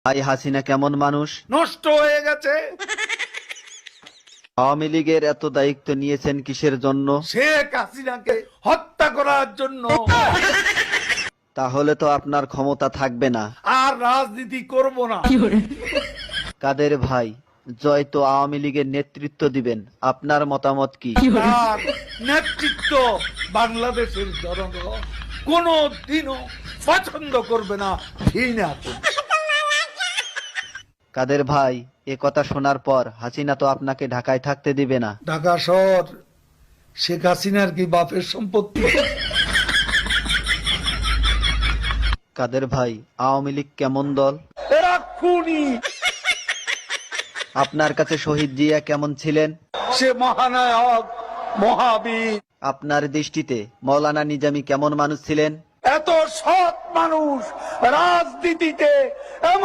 ভাই হাসিনা কেমন মানুষ? নষ্ট হয়ে গেছে। আওয়ামী লীগের এত দায়িত্ব নিয়েছেন কিসের জন্য? শেখ হাসিনাকে হত্যা করার জন্য। তাহলে তো আপনার ক্ষমতা থাকবে না। আর রাজনীতি করব না। কাদের ভাই, জয় তো আওয়ামী লীগের নেতৃত্ব দিবেন, আপনার মতামত কি? তার নেতৃত্ব বাংলাদেশের জনগণ কোনো দিনও পছন্দ করবে না, ঘৃণা করবে। কাদের ভাই, এ কথা শোনার পর হাসিনা তো আপনাকে ঢাকায় থাকতে দিবে না। ঢাকা শহর শেখ হাসিনার কি বাপের সম্পত্তি? কাদের ভাই, আওয়ামী লীগ কেমন দল? এরা খুনি। আপনার কাছে শহীদ জিয়া কেমন ছিলেন? সে মহানায়ক, মহাবীর। আপনার দৃষ্টিতে মৌলানা নিজামী কেমন মানুষ ছিলেন? এত সৎ মানুষ রাজনীতিতে এমন